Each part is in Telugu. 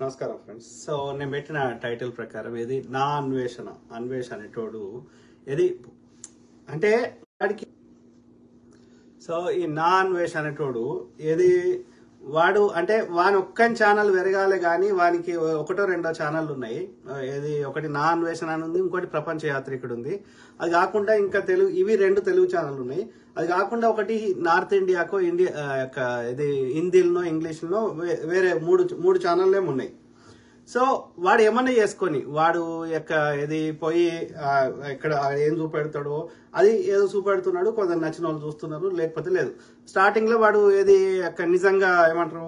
నమస్కారం ఫ్రెండ్స్. సో నేను పెట్టిన టైటిల్ ప్రకారం ఇది నా అన్వేషణ అనేటోడు ఇది అంటే వాడికి. సో ఈ నా అన్వేషణ అనేటోడు ఏది వాడు అంటే వాని ఒక్కని ఛానల్ పెరగాలి కానీ వానికి ఒకటో రెండో ఛానల్ ఉన్నాయి. ఏది ఒకటి నా అన్వేషణ అని ఉంది, ఇంకోటి ప్రపంచ యాత్రికుడు ఉంది. అది కాకుండా ఇంకా ఇవి రెండు తెలుగు ఛానల్ ఉన్నాయి. అది కాకుండా ఒకటి నార్త్ ఇండియాకో ఇది హిందీలో ఇంగ్లీష్లో వేరే మూడు ఛానల్ ఉన్నాయి. సో వాడు ఏమన్నా చేసుకొని వాడు ఇది పోయి ఇక్కడ ఏం చూపెడతాడో అది ఏదో చూపెడుతున్నాడు. కొందరు నచ్చిన వాళ్ళు చూస్తున్నారు, లేకపోతే లేదు. స్టార్టింగ్ లో వాడు నిజంగా ఏమంటారు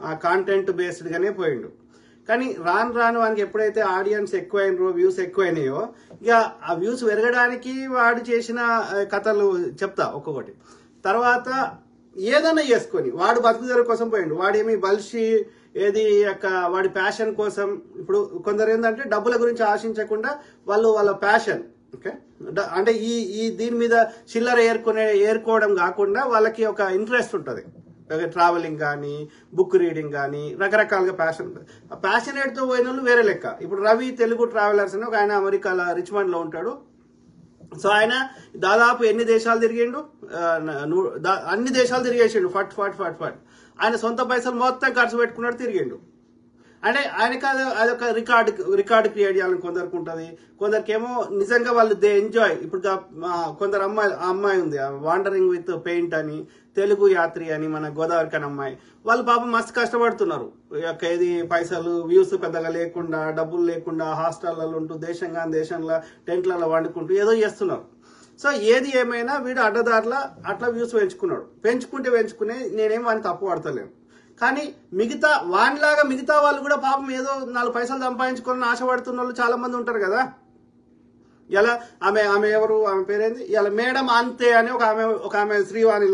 ఆ కాంటెంట్ బేస్డ్ గానే పోయిండు. కానీ రాను వానికి ఎప్పుడైతే ఆడియన్స్ ఎక్కువైనరో, వ్యూస్ ఎక్కువైనాయో, ఇక ఆ వ్యూస్ పెరగడానికి వాడు చేసిన కథలు చెప్తా ఒక్కొక్కటి. తర్వాత ఏదైనా చేసుకొని వాడు బతుకుదెరువు కోసం పోయిండు. వాడేమి బలిసి వాడి ప్యాషన్ కోసం. ఇప్పుడు కొందరు ఏంటంటే డబ్బుల గురించి ఆశించకుండా వాళ్ళ ప్యాషన్ ఓకే అంటే ఈ దీని మీద చిల్లర ఏరుకోవడం కాకుండా వాళ్ళకి ఒక ఇంట్రెస్ట్ ఉంటుంది. ట్రావెలింగ్ కానీ, బుక్ రీడింగ్ కానీ, రకరకాలుగా ప్యాషన్ ఉంటుంది. ఆ ప్యాషనేట్తో పోయిన వాళ్ళు వేరే లెక్క. ఇప్పుడు రవి తెలుగు ట్రావెలర్స్ అని ఒక ఆయన అమెరికాలో రిచ్మండ్లో ఉంటాడు. సో ఆయన దాదాపు ఎన్ని దేశాలు తిరిగిండు, అన్ని దేశాలు తిరిగేసిండు. ఫట్ ఆయన సొంత పైసలు మొత్తం ఖర్చు పెట్టుకున్నాడు, తిరిగిండు. అంటే ఆయనకి అదొక రికార్డు క్రియేట్ చేయాలని కొందరికి ఉంటుంది. కొందరికేమో నిజంగా వాళ్ళు దే ఎంజాయ్. ఇప్పుడు కొందరు అమ్మాయి ఉంది, వాండరింగ్ విత్ పెయింట్ అని, తెలుగు యాత్రి అని, మన గోదావరికి అని అమ్మాయి. వాళ్ళు పాపం మస్తు కష్టపడుతున్నారు. ఇది పైసలు వ్యూస్ పెద్దగా లేకుండా, డబ్బులు లేకుండా, హాస్టళ్లలో ఉంటూ దేశంలో టెంట్లలో వండుకుంటూ ఏదో చేస్తున్నారు. సో ఏది ఏమైనా వీడు అడ్డదారులా అట్లా వ్యూస్ పెంచుకునే నేనేం వాడిని తప్పు పడతలేను. కానీ వానిలాగా మిగతా వాళ్ళు కూడా పాపం ఏదో 4 పైసలు సంపాదించుకోవాలని ఆశపడుతున్న వాళ్ళు చాలా మంది ఉంటారు కదా. ఇలా ఆమె ఎవరు, ఆమె పేరేంది, ఇలా మేడం అంతే అని ఒక ఆమె శ్రీవాణి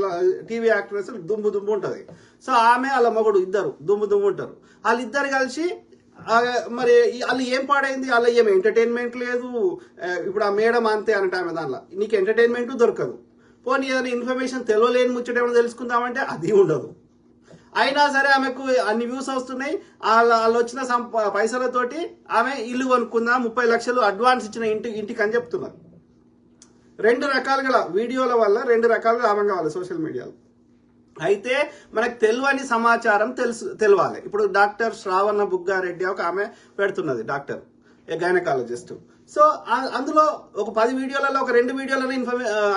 టీవీ యాక్ట్రెస్ దుమ్ము ఉంటది. సో ఆమె వాళ్ళ మగుడు ఇద్దరు దుమ్ము ఉంటారు. వాళ్ళిద్దరు కలిసి మరి వాళ్ళు ఏం పాడైంది, వాళ్ళ ఏం ఎంటర్టైన్మెంట్ లేదు. ఇప్పుడు ఆ మేడం అంతే అంటే ఆమె దానిలో నీకు ఎంటర్టైన్మెంట్ దొరకదు. పోనీ ఏదైనా ఇన్ఫర్మేషన్ తెలియలేని ముచ్చటేమో తెలుసుకుందామంటే అది ఉండదు. అయినా సరే ఆమెకు అన్ని వ్యూస్ వస్తున్నాయి. వాళ్ళు వచ్చిన పైసలతోటి ఆమె ఇల్లు కొనుక్కుందా, 30 లక్షలు అడ్వాన్స్ ఇచ్చిన ఇంటికి అని చెప్తున్నారు. 2 రకాలుగా వీడియోల వల్ల 2 రకాలుగా లాభం కావాలి సోషల్ మీడియాలో. అయితే మనకు తెలియని సమాచారం తెలవాలి. ఇప్పుడు డాక్టర్ శ్రావణ బుగ్గారెడ్డి ఒక ఆమె పెడుతున్నది, డాక్టర్ గైనకాలజిస్ట్. సో అందులో ఒక 10 వీడియోలలో ఒక 2 వీడియోలలో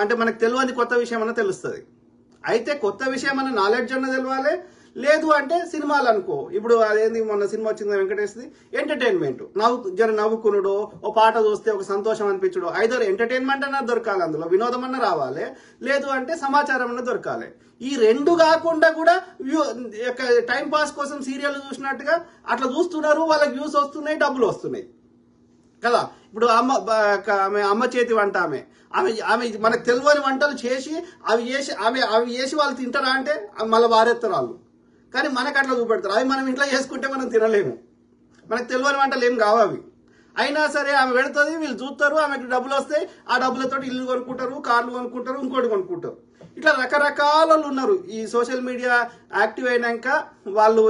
అంటే మనకు తెలియని కొత్త విషయం అన్న తెలుస్తుంది. అయితే కొత్త విషయం అన్న నాలెడ్జ్ అన్న తెలవాలి. లేదు అంటే సినిమాలు అనుకో, ఇప్పుడు అదేంది మొన్న సినిమా వచ్చింది వెంకటేష్ది, ఎంటర్టైన్మెంట్ నవ్వుకునుడు, ఓ పాట చూస్తే ఒక సంతోషం అనిపించడు. ఐదో ఎంటర్టైన్మెంట్ అన్న దొరకాలి, అందులో వినోదం అన్న రావాలి, లేదు అంటే సమాచారం అన్న దొరకాలి. ఈ 2 కాకుండా కూడా టైం పాస్ కోసం సీరియల్ చూసినట్టుగా అట్లా చూస్తున్నారు. వాళ్ళకి వ్యూస్ వస్తున్నాయి, డబ్బులు వస్తున్నాయి కదా. ఇప్పుడు అమ్మ చేతి వంట ఆమె మనకు తెలియని వంటలు చేసి అవి చేసి వాళ్ళు తింటారా అంటే మళ్ళీ వారెత్తారు వాళ్ళు. కానీ మనకు అట్లా చూపెడతారు. అవి మనం ఇంట్లో చేసుకుంటే మనం తినలేము. మనకు తెలియని వంటలు ఏం కావు. అయినా సరే ఆమె పెడుతుంది, వీళ్ళు చూస్తారు, ఆమెకు డబ్బులు వస్తాయి. ఆ డబ్బులతో ఇల్లు కొనుక్కుంటారు, కార్లు కొనుక్కుంటారు, ఇంకోటి కొనుక్కుంటారు. ఇట్లా రకరకాల ఉన్నారు. ఈ సోషల్ మీడియా యాక్టివ్ అయినాక వాళ్ళు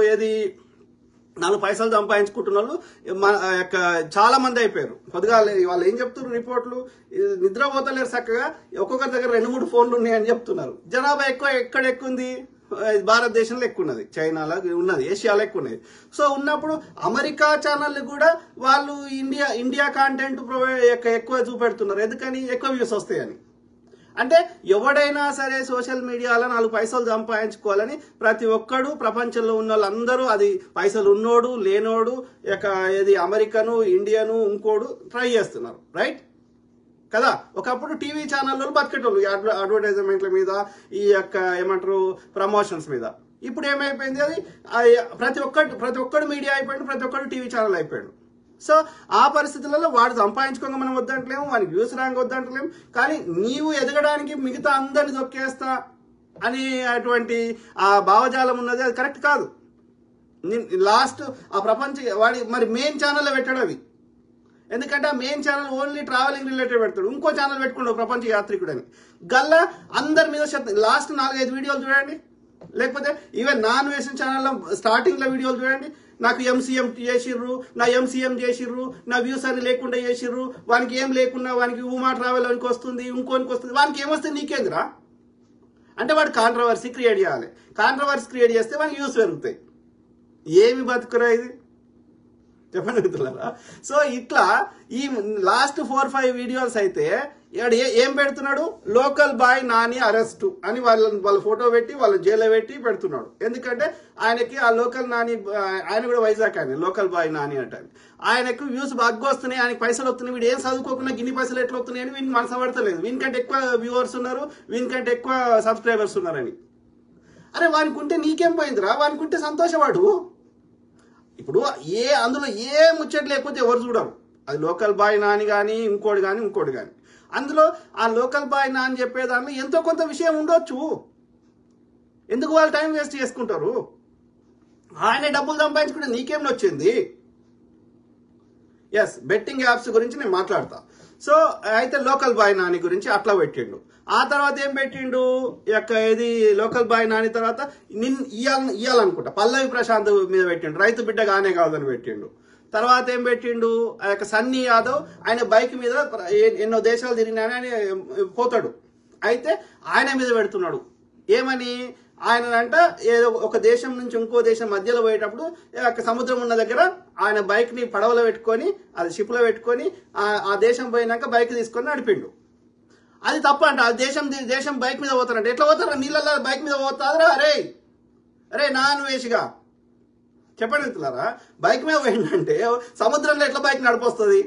4 పైసలు సంపాదించుకుంటున్న వాళ్ళు చాలా మంది అయిపోయారు. కొద్దిగా వాళ్ళు ఏం చెప్తున్నారు రిపోర్ట్లు, నిద్రపోతలేరు చక్కగా. ఒక్కొక్కరి దగ్గర 2-3 ఫోన్లు ఉన్నాయని చెప్తున్నారు. జనాభా ఎక్కడ ఎక్కువ ఉంది, భారతదేశంలో ఎక్కువ ఉన్నది, చైనాలో ఉన్నది, ఏషియాలో ఎక్కువ ఉన్నది. సో ఉన్నప్పుడు అమెరికా ఛానల్ కూడా వాళ్ళు ఇండియా కాంటెంట్ ఎక్కువ చూపెడుతున్నారు. ఎందుకని? ఎక్కువ వ్యూస్ వస్తాయని. అంటే ఎవడైనా సరే సోషల్ మీడియాలో 4 పైసలు సంపాదించుకోవాలని ప్రతి ఒక్కడు, ప్రపంచంలో ఉన్న వాళ్ళందరూ, అది పైసలు ఉన్నోడు లేనోడు, అమెరికను, ఇండియను, ఇంకోడు ట్రై చేస్తున్నారు. రైట్ కదా. ఒకప్పుడు టీవీ ఛానళ్ళు బతికేటోళ్ళు అడ్వర్టైజ్మెంట్ల మీద, ఏమంటారు ప్రమోషన్స్ మీద. ఇప్పుడు ఏమైపోయింది, అది ప్రతి ఒక్కడు మీడియా అయిపోయాడు, ప్రతి ఒక్కడు టీవీ ఛానల్ అయిపోయాడు. సో ఆ పరిస్థితులలో వాడు సంపాదించుకోగా మనం వద్దంటలేము, వానికి వ్యూస్ రాంగ్ వద్దంటలేము. కానీ నీవు ఎదగడానికి మిగతా అందరిని దొక్కేస్తా అని అటువంటి ఆ భావజాలం ఉన్నది, అది కరెక్ట్ కాదు. లాస్ట్ ఆ వాడి మరి మెయిన్ ఛానల్లో పెట్టాడు అవి. ఎందుకంటే ఆ main channel only travelling related పెడతాడు. ఇంకో ఛానల్ పెట్టుకుంటాడు ప్రపంచ యాత్రికుడు అని. గల్లా అందరి మీద లాస్ట్ 4-5 వీడియోలు చూడండి. లేకపోతే ఈవెన్ నాన్ వేసిన ఛానల్లో స్టార్టింగ్ లో వీడియోలు చూడండి. నాకు ఎంసీఎం చేసిర్రు, నా ఎంసీఎం చేసిర్రు, నా వ్యూస్ అని లేకుండా చేసిర్రు, వానికి ఏం లేకున్నా వానికి ఊమా ట్రావెల్ వానికి వస్తుంది, ఇంకోనికి వస్తుంది, వానికి ఏమొస్తే నీకేందిరా అంటే వాడు కాంట్రవర్సీ క్రియేట్ చేయాలి. కాంట్రవర్సీ క్రియేట్ చేస్తే వానికి వ్యూస్ పెరుగుతాయి. ఏమి బతుకురా ఇది చెప్పండి మిత్రులారా. సో ఇట్లా ఈ లాస్ట్ 4-5 వీడియోస్ అయితే ఏం పెడుతున్నాడు, లోకల్ బాయ్ నాని అరెస్టు అని వాళ్ళ ఫోటో పెట్టి వాళ్ళ జైల్లో పెట్టి పెడుతున్నాడు. ఎందుకంటే ఆయనకి ఆ లోకల్ నాని, ఆయన కూడా వైజాగ్ ఆయన లోకల్ బాయ్ నాని అంటే ఆయనకు వ్యూస్ బాగా వస్తున్నాయి, ఆయనకి పైసలు వస్తున్నాయి, వీడు ఏం చదువుకోకుండా గిన్ని పైసలు ఎట్లా వస్తున్నాయని వీనికి మనసు పడతలేదు. వీనికంటే ఎక్కువ వ్యూవర్స్ ఉన్నారు, వీనికంటే ఎక్కువ సబ్స్క్రైబర్స్ ఉన్నారని. అరే వానికి ఉంటే నీకేం పోయిందిరా, వానికి ఉంటే సంతోషవాడు. ఇప్పుడు అందులో ఏ ముచ్చట లేకపోతే ఎవరు చూడరు. అది లోకల్ బాయ్ నాని కానీ ఇంకోటి కానీ అందులో ఆ లోకల్ బాయ్ నాని చెప్పేదాన్ని ఎంతో కొంత విషయం ఉండొచ్చు. ఎందుకు వాళ్ళు టైం వేస్ట్ చేసుకుంటారు? ఆయన డబ్బులు సంపాదించుకుంటే నీకేం వచ్చింది? ఎస్, బెట్టింగ్ యాప్స్ గురించి నేను మాట్లాడతా. సో అయితే లోకల్ బాయ్ నాని గురించి అట్లా పెట్టిండు. ఆ తర్వాత ఏం పెట్టిండు, ఇది లోకల్ బాయ్ నాని తర్వాత ఇయ్యాలనుకుంటా పల్లవి ప్రశాంత్ మీద పెట్టిండు, రైతు బిడ్డ గానే కాదని పెట్టిండు. తర్వాత ఏం పెట్టిండు, సన్నీ యాదవ్ ఆయన బైక్ మీద ఎన్నో దేశాలు తిరిగినాయని పోతాడు, అయితే ఆయన మీద పెడుతున్నాడు. ఏమని ఆయనంట ఏదో ఒక దేశం నుంచి ఇంకో దేశం మధ్యలో పోయేటప్పుడు సముద్రం ఉన్న దగ్గర ఆయన బైక్ ని పడవలో పెట్టుకొని, అది షిప్ లో పెట్టుకొని ఆ దేశం పోయినాక బైక్ తీసుకొని నడిపిండు. అది తప్పంట. ఆ దేశం బైక్ మీద పోతారంట. ఎట్లా పోతారా? నీళ్ళ బైక్ మీద పోతారా? అరే నాన్ వేసిగా చెప్పండి మిత్రులారా. బైక్ మీద పోయిందంటే సముద్రంలో ఎట్లా బైక్ నడిపొస్తుంది?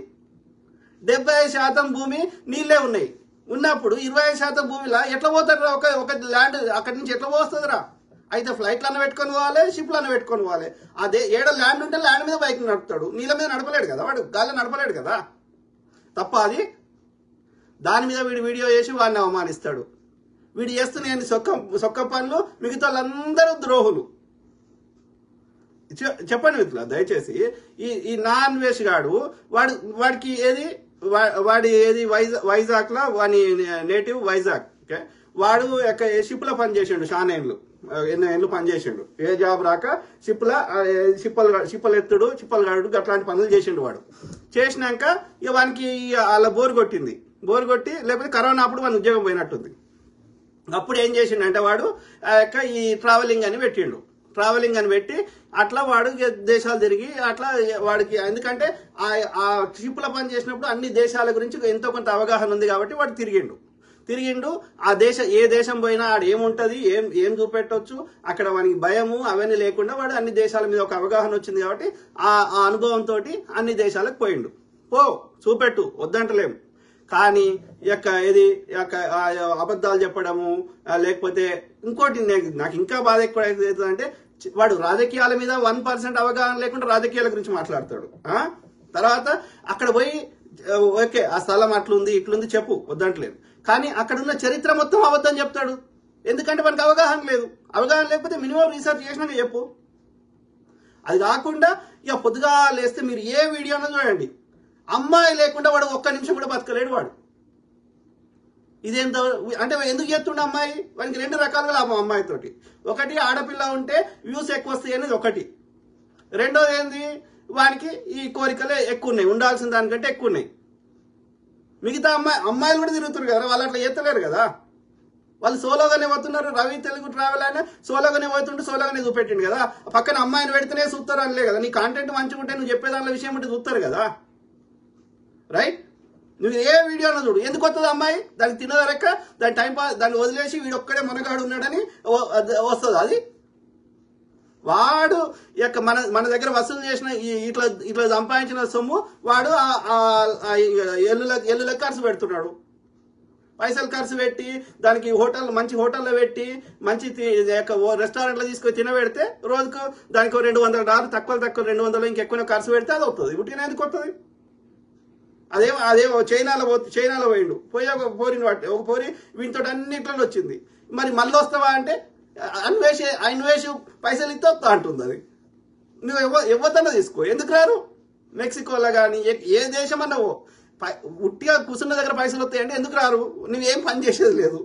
70% భూమి నీళ్ళే ఉన్నాయి. ఉన్నప్పుడు 25% భూమిలో ఎట్లా పోతారా? ఒక ల్యాండ్ అక్కడి నుంచి ఎట్లా పోస్తుందిరా? అయితే ఫ్లైట్లన్నా పెట్టుకొని పోవాలి, షిప్లన్నా పెట్టుకొని పోవాలి. అదే ఏడో ల్యాండ్ ఉంటే ల్యాండ్ మీద బైక్ నడుపుతాడు, నీళ్ళ మీద నడపలేడు కదా, వాడు గాలి నడపలేడు కదా. తప్ప అది. దాని మీద వీడు వీడియో చేసి వాడిని అవమానిస్తాడు. వీడు చేస్తున్న సొక్క పనులు, మిగతా వాళ్ళందరూ ద్రోహులు. చెప్పండి మిత్రుల దయచేసి. ఈ నాన్ వేష్ గాడు వాడికి వైజాగ్ లో వాడి నేటివ్ వైజాగ్. ఓకే, వాడు షిప్ లో పనిచేసిండు, చాలా ఎన్నో ఏళ్ళు పనిచేసిండు. ఏ జాబ్ రాక షిప్పలు ఎత్తుడు, చిప్పలు గాడు అట్లాంటి పనులు చేసిండు. వాడు చేసినాక ఇక వానికి అలా బోర్ కొట్టి లేకపోతే కరోనా అప్పుడు వాని ఉద్యోగం పోయినట్టుంది. అప్పుడు ఏం చేసిండు అంటే వాడు ఈ ట్రావెలింగ్ అని పెట్టి అట్లా వాడు దేశాలు తిరిగి అట్లా వాడికి, ఎందుకంటే ఆ షిప్లో పని చేసినప్పుడు అన్ని దేశాల గురించి ఎంతో కొంత అవగాహన ఉంది కాబట్టి వాడు తిరిగిండు. ఏ దేశం పోయినా ఆడ ఏముంటది, ఏం చూపెట్టవచ్చు, అక్కడ వానికి భయము అవన్నీ లేకుండా వాడు అన్ని దేశాల మీద ఒక అవగాహన వచ్చింది కాబట్టి ఆ అనుభవంతో అన్ని దేశాలకు పోయిండు. చూపెట్టు, వద్దంటలేము. కానీ అబద్ధాలు చెప్పడము, లేకపోతే ఇంకోటి నాకు ఇంకా బాధ ఎక్కువ అవుతుందంటే వాడు రాజకీయాల మీద 1% అవగాహన లేకుండా రాజకీయాల గురించి మాట్లాడతాడు. తర్వాత అక్కడ పోయి ఓకే ఆ స్థలం అట్లుంది ఇట్లుంది చెప్పు, వద్దంటలేదు. కానీ అక్కడున్న చరిత్ర మొత్తం అబద్ధం చెప్తాడు. ఎందుకంటే మనకు అవగాహన లేదు. అవగాహన లేకపోతే మినిమం రీసెర్చ్ చేసినాక చెప్పు. అది కాకుండా ఇక పొద్దుగా లేస్తే మీరు ఏ వీడియోనో చూడండి, అమ్మాయి లేకుండా వాడు ఒక్క నిమిషం కూడా బతకలేడు. వాడు ఇదేంత అంటే ఎందుకు చేస్తుండే అమ్మాయి? వానికి 2 రకాలుగా లాభం అమ్మాయితోటి. ఒకటి, ఆడపిల్ల ఉంటే వ్యూస్ ఎక్కువ వస్తాయి అనేది ఒకటి. రెండోది ఏంది, వానికి ఈ కోరికలే ఎక్కువ ఉన్నాయి, ఉండాల్సిన దానికంటే ఎక్కువ ఉన్నాయి. మిగతా అమ్మాయిలు కూడా తిరుగుతున్నారు కదా, వాళ్ళు అట్లా చేస్తలేరు కదా. వాళ్ళు సోలోగానే పోతున్నారు. రవి తెలుగు ట్రావెల్ అయినా సోలోగానే పోతుంటే సోలోగానే చూపెట్టిండు కదా. పక్కన అమ్మాయిని పెడితేనే చూస్తారు అనలే కదా. నీ కాంటెంట్ మంచిగా ఉంటే నువ్వు చెప్పే దానిలో విషయం ఉంటే చూస్తారు కదా. రైట్? నువ్వు ఏ వీడియోలో చూడు, ఎందుకు వస్తుంది అమ్మాయి? దానికి తినదరక్క, దాని టైం పాస్, దాన్ని వదిలేసి వీడు ఒక్కడే మనగాడు ఉన్నాడని వస్తుంది. అది వాడు మన దగ్గర వసూలు చేసిన ఇట్లా సంపాదించిన సొమ్ము వాడు ఎల్లుల ఖర్చు పెడుతున్నాడు. పైసలు ఖర్చు పెట్టి దానికి మంచి హోటల్లో పెట్టి మంచి రెస్టారెంట్లో తీసుకొని తినబెడితే రోజుకు దానికి $200 తక్కువ $200 ఇంకెక్కువ ఖర్చు పెడితే అది అవుతుంది. ఉట్టిన ఎందుకు వస్తుంది? అదే చైనాలో పోయిండు, పోయి ఒక పోరి వీటితో అన్నిట్లో వచ్చింది. మరి మళ్ళీ వస్తావా అంటే అన్వేష్ పైసలు ఇస్తే వస్తా అంటుంది. అది నువ్వు ఎవరితోనే తీసుకో, ఎందుకు రారు? మెక్సికోలో కానీ ఏ దేశం అన్నావో ఉట్టిగా కూర్చున్న దగ్గర పైసలు వస్తాయంటే ఎందుకు రారు? నువ్వేం పని చేసేది లేదు.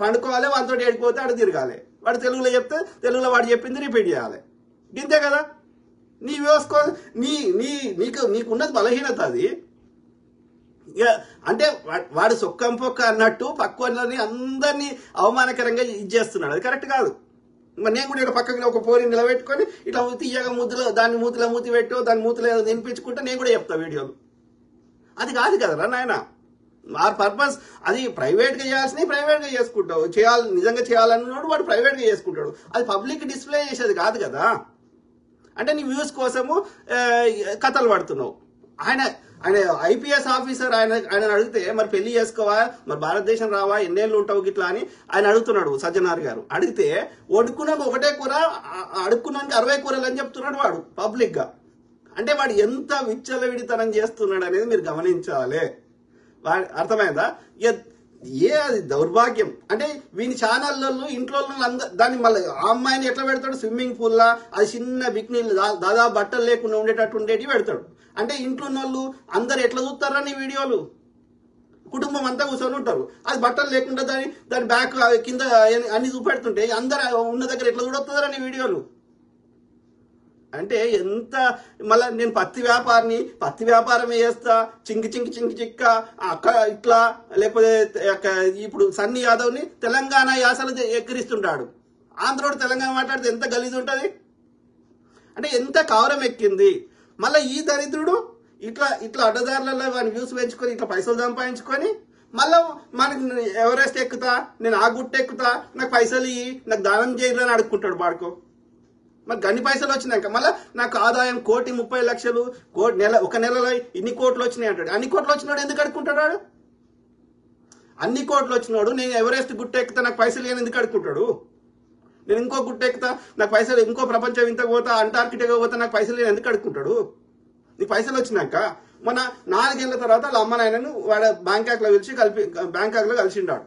పండుకోవాలి, వాటితో ఏడిపోతే ఆడ తిరగాలి. వాడు తెలుగులో చెప్తే తెలుగులో వాడు చెప్పింది రిపీట్ చేయాలి. ఇంతే కదా. నీ వ్యూస్ నీకున్నది బలహీనత అది. ఇక అంటే వాడు సొక్కం పొక్క అన్నట్టు పక్కని అందరినీ అవమానకరంగా ఇచ్చేస్తున్నాడు. అది కరెక్ట్ కాదు. మరి నేను కూడా ఇక్కడ పక్కన ఒక పోరిని నిలబెట్టుకొని ఇట్లా తీయగా ముద్దులో దాన్ని మూతి పెట్టో దాని మూతిలో ఏదో నింపించుకుంటే నేను కూడా చెప్తా వీడియోలు. అది కాదు కదరా నాయన. ఆ పర్పస్ అది ప్రైవేట్గా చేయాల్సినవి ప్రైవేట్గా చేసుకుంటావు. నిజంగా చేయాలన్నాడు వాడు ప్రైవేట్గా చేసుకుంటాడు. అది పబ్లిక్ డిస్ప్లే చేసేది కాదు కదా. అంటే నీ వ్యూస్ కోసము కథలు పడుతున్నావు. ఆయన ఐపీఎస్ ఆఫీసర్ ఆయన అడిగితే మరి పెళ్లి చేసుకోవా, మరి భారతదేశం రావా, ఎన్నేళ్ళు ఉంటావు గిట్లా అని ఆయన అడుగుతున్నాడు సజ్జనార్ గారు. అడిగితే వండుకున్నాక ఒకటే కూర, అడుక్కున్నాక 60 కూరలు అని చెప్తున్నాడు వాడు పబ్లిక్ గా. అంటే వాడు ఎంత విచ్చలవిడితనం చేస్తున్నాడు అనేది మీరు గమనించాలి. అర్థమైందా? అది దౌర్భాగ్యం. అంటే వీని ఛానళ్ళలో ఇంట్లో దాన్ని మళ్ళీ ఆ అమ్మాయిని ఎట్లా పెడతాడు, స్విమ్మింగ్ పూల్ లా అది చిన్న బిక్నీలు దాదాపు బట్టలు లేకుండా ఉండేటట్టు ఉండేటి పెడతాడు. అంటే ఇంట్లో ఉన్న వాళ్ళు అందరు ఎట్లా చూస్తారా నీ వీడియోలు? కుటుంబం అంతా కూర్చొని ఉంటారు. అది బట్టలు లేకుండా దాని బ్యాక్ కింద అన్ని చూపెడుతుంటే అందరు ఉన్న దగ్గర ఎట్లా చూడొస్తుందా నీ వీడియోలు? అంటే ఎంత మళ్ళీ నేను పత్తి వ్యాపారమే చేస్తా, చిక్క అక్క ఇట్లా, లేకపోతే ఇప్పుడు సన్నీ యాదవ్ని తెలంగాణ యాసలు ఎక్కిరిస్తుంటాడు. ఆంధ్రోడు తెలంగాణ మాట్లాడితే ఎంత గలీజ్ ఉంటుంది. అంటే ఎంత కవరం ఎక్కింది. మళ్ళీ ఈ దరిద్రుడు ఇట్లా అడ్డదారులలో వాని వ్యూస్ పెంచుకొని ఇట్లా పైసలు సంపాదించుకొని మళ్ళీ మనకి ఎవరెస్ట్ ఎక్కుతా, నేను ఆ గుట్ట ఎక్కుతా, నాకు పైసలు ఇయ్యి, నాకు దానం చేయాలని అడుక్కుంటాడు బాడుకో. మరి గన్ని పైసలు వచ్చినాక మళ్ళీ నాకు ఆదాయం 1,30,00,000 ఒక నెలలో ఇన్ని కోట్లు వచ్చినాయి అంటాడు. అన్ని కోట్లు వచ్చినాడు ఎందుకు అడుక్కుంటాడు? అన్ని కోట్లు వచ్చినాడు నేను ఎవరెస్ట్ గుట్ట ఎక్కుతా నాకు పైసలు ఇవ్వని ఎందుకు అడుక్కుంటాడు? నేను ఇంకో గుట్ట ఎక్కుతా నాకు పైసలు, ఇంకో ప్రపంచం ఇంత పోతా, అంటార్కిటికా పోతా, నాకు పైసలు ఎందుకు అడుక్కుంటాడు? నీకు పైసలు వచ్చినాక మన 4 ఏళ్ల తర్వాత వాళ్ళ అమ్మ నాయనను వాడు బ్యాంకాక్లో కలిసిండాడు.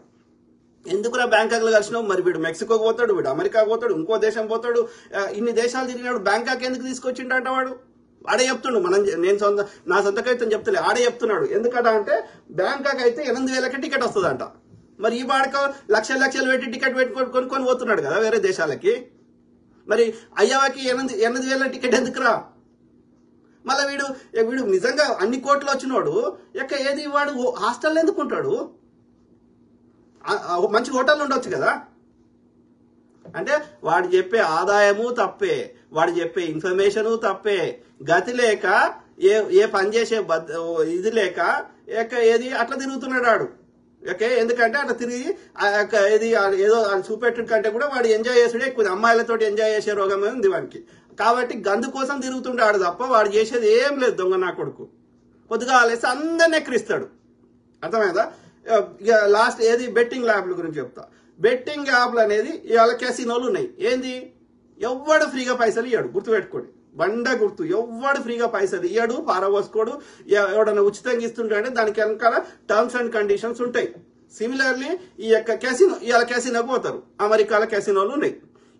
ఎందుకురా బ్యాంకాక్లో కలిసినావు? మరి వీడు మెక్సికోకి పోతాడు, వీడు అమెరికాకి పోతాడు, ఇంకో దేశం పోతాడు, ఇన్ని దేశాలు తిరిగినాడు. బ్యాంకాక్ ఎందుకు తీసుకొచ్చిండట వాడు? ఆడే చెప్తుండు. నా సొంత కవితం చెప్తలే, ఆడే చెప్తున్నాడు. ఎందుకట అంటే బ్యాంకాక్ అయితే 8,000కి టికెట్ వస్తుందంట. మరి ఈ వాడక లక్షలు పెట్టి టికెట్ కొనుక్కొని పోతున్నాడు కదా వేరే దేశాలకి. మరి అయ్యవాకి 8,000 టికెట్ ఎందుకురా? మళ్ళీ వీడు నిజంగా అన్ని కోట్లు వచ్చినోడు ఏది వాడు హాస్టల్లో ఎందుకుంటాడు? మంచి హోటల్ ఉండొచ్చు కదా. అంటే వాడు చెప్పే ఆదాయము తప్పే, వాడు చెప్పే ఇన్ఫర్మేషను తప్పే. గతి లేక ఏ పని చేసే ఇది లేక ఏది అట్లా తిరుగుతున్నాడు వాడు. ఓకే, ఎందుకంటే అట్లా తిరిగి ఏదో చూపెట్టు కంటే కూడా వాడు ఎంజాయ్ చేసుడే ఎక్కువ. అమ్మాయిలతో ఎంజాయ్ చేసే రోగమే ఉంది వాడికి. కాబట్టి గందు కోసం తిరుగుతుంటాడు తప్ప వాడు చేసేది ఏం లేదు. దొంగ నా కొడుకు కొద్దిగా ఆలేసి అందరిని ఎక్కిరిస్తాడు. అర్థమైందా? ఇక లాస్ట్ బెట్టింగ్ యాప్ల గురించి చెప్తా. బెట్టింగ్ యాప్లు అనేది ఇవాళ క్యాసినోలు ఉన్నాయి. ఏంది? ఎవ్వడు ఫ్రీగా పైసలు ఇయ్యాడు, గుర్తుపెట్టుకోండి. గుర్తు ఎవ్వడు ఫ్రీగా పైసలు ఇయ్యాడు, పారబోసుకోడు. ఎవడన్నా ఉచితంగా ఇస్తుంటే దానికి వెనకాల టర్మ్స్ అండ్ కండిషన్స్ ఉంటాయి. సిమిలర్లీ ఈ యొక్క ఇవాళ క్యాసినోకి పోతారు. అమెరికాలో క్యాసినోలు ఉన్నాయి.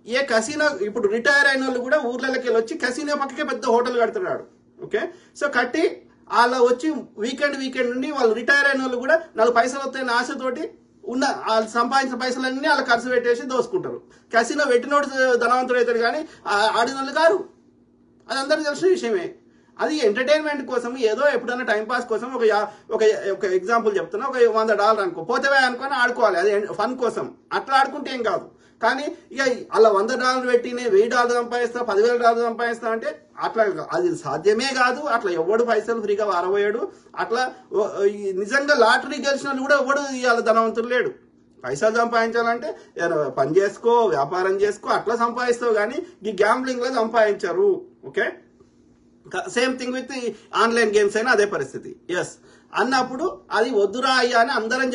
ఏ కసినో ఇప్పుడు రిటైర్ అయిన వాళ్ళు కూడా ఊర్లకి వెళ్ళి వచ్చి కసినో పక్కకే పెద్ద హోటల్ కడుతున్నాడు. ఓకే, సో కట్టి వాళ్ళ వచ్చి వీకెండ్ నుండి వాళ్ళు రిటైర్ అయిన వాళ్ళు కూడా 4 పైసలు వస్తాయని ఆశతోటి వాళ్ళు సంపాదించిన పైసలన్నీ వాళ్ళు ఖర్చు పెట్టేసి దోసుకుంటారు. కసినో పెట్టినోడు ధనవంతుడు అవుతాడు కానీ ఆడిన వాళ్ళు కాదు. అది అందరికీ తెలిసిన విషయమే. అది ఎంటర్టైన్మెంట్ కోసం ఏదో ఎప్పుడైనా టైంపాస్ కోసం ఒక ఎగ్జాంపుల్ చెప్తున్నా. ఒక $100 అనుకో, పోతేవే అనుకొని ఆడుకోవాలి. అది ఫన్ కోసం అట్లా ఆడుకుంటే ఏం కాదు. కానీ ఇక అలా $100 పెట్టి $1,000 సంపాదిస్తా, $10,000 సంపాదిస్తా అంటే అట్లా అది సాధ్యమే కాదు. అట్లా ఎవడు పైసలు ఫ్రీగా వారబోయాడు. అట్లా నిజంగా లాటరీ గెలిచిన కూడా ఎవడు ఇవాళ ధనవంతులు లేడు. పైసలు సంపాదించాలంటే పని చేసుకో, వ్యాపారం చేసుకో, అట్లా సంపాదిస్తావు. కానీ ఈ గ్యాంబ్లింగ్ లో సంపాదించారు. Okay, same thing with online games అయినా అదే పరిస్థితి. ఎస్ అన్నప్పుడు అది వద్దురా అయ్యా అని అందరం